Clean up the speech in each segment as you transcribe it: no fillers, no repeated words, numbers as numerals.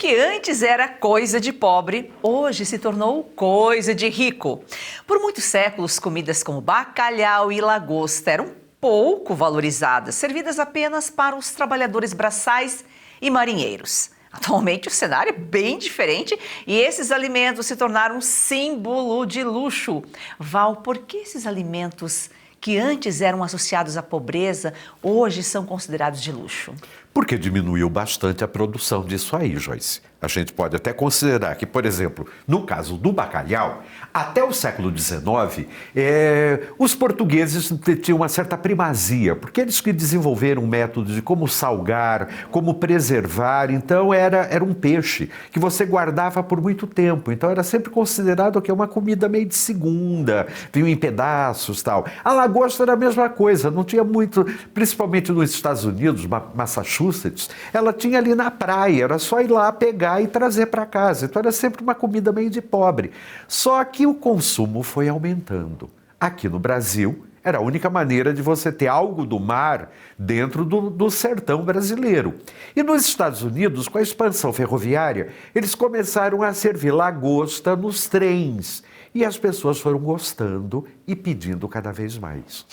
que antes era coisa de pobre, hoje se tornou coisa de rico. Por muitos séculos, comidas como bacalhau e lagosta eram pouco valorizadas, servidas apenas para os trabalhadores braçais e marinheiros. Atualmente o cenário é bem diferente e esses alimentos se tornaram um símbolo de luxo. Val, por que esses alimentos que antes eram associados à pobreza, hoje são considerados de luxo? Porque diminuiu bastante a produção disso aí, Joyce. A gente pode até considerar que, por exemplo, no caso do bacalhau, até o século XIX, os portugueses tinham uma certa primazia, porque eles que desenvolveram um método de como salgar, como preservar, então era um peixe que você guardava por muito tempo, então era sempre considerado que é uma comida meio de segunda, vinha em pedaços e tal. A lagosta era a mesma coisa, não tinha muito, principalmente nos Estados Unidos, Massachusetts, ela tinha ali na praia, era só ir lá pegar e trazer para casa. Então era sempre uma comida meio de pobre. Só que o consumo foi aumentando. Aqui no Brasil, era a única maneira de você ter algo do mar dentro do sertão brasileiro. E nos Estados Unidos, com a expansão ferroviária, eles começaram a servir lagosta nos trens. E as pessoas foram gostando e pedindo cada vez mais.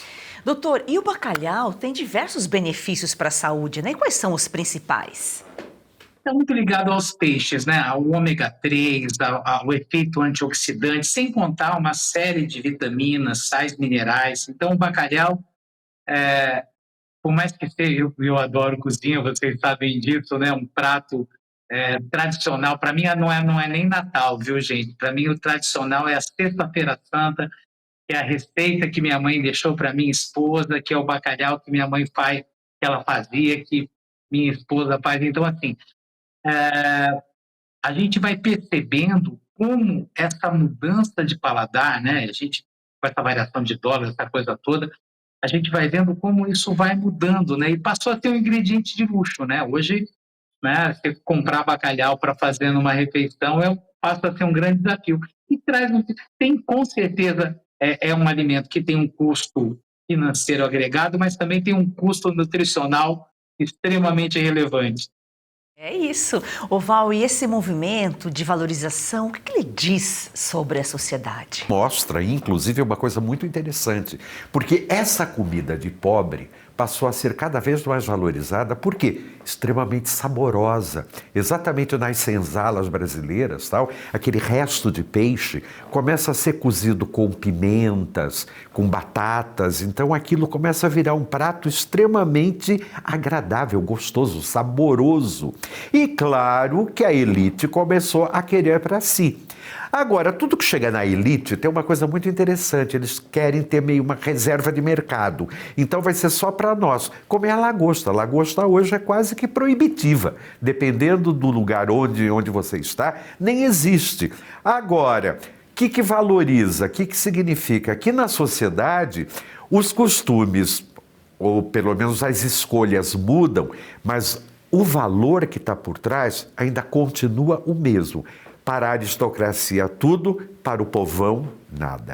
Doutor, e o bacalhau tem diversos benefícios para a saúde, né? E quais são os principais? Está muito ligado aos peixes, né? Ao ômega 3, ao efeito antioxidante, sem contar uma série de vitaminas, sais minerais. Então, o bacalhau, por mais que seja, eu adoro cozinha, vocês sabem disso, né? Um prato tradicional. Para mim, não é nem Natal, viu, gente? Para mim, o tradicional é a Sexta-feira Santa, que é a receita que minha mãe deixou para minha esposa, que é o bacalhau que minha mãe faz, que ela fazia, que minha esposa faz. Então, assim, a gente vai percebendo como essa mudança de paladar, né? A gente, com essa variação de dólares, essa coisa toda, a gente vai vendo como isso vai mudando, né? E passou a ter um ingrediente de luxo, né? Hoje, né, você comprar bacalhau para fazer numa refeição passa a ser um grande desafio. E tem, com certeza, é um alimento que tem um custo financeiro agregado, mas também tem um custo nutricional extremamente relevante. É isso. Val, e esse movimento de valorização, o que ele diz sobre a sociedade? Mostra, inclusive, uma coisa muito interessante, porque essa comida de pobre passou a ser cada vez mais valorizada, porque extremamente saborosa. Exatamente nas senzalas brasileiras, tal, aquele resto de peixe começa a ser cozido com pimentas, com batatas, então aquilo começa a virar um prato extremamente agradável, gostoso, saboroso. E claro que a elite começou a querer para si. Agora, tudo que chega na elite tem uma coisa muito interessante, eles querem ter meio uma reserva de mercado, então vai ser só para nós, como é a lagosta. A lagosta hoje é quase que proibitiva, dependendo do lugar onde você está, nem existe. Agora, o que valoriza, o que significa? Que na sociedade os costumes, ou pelo menos as escolhas mudam, mas o valor que está por trás ainda continua o mesmo. Para a aristocracia tudo, para o povão nada.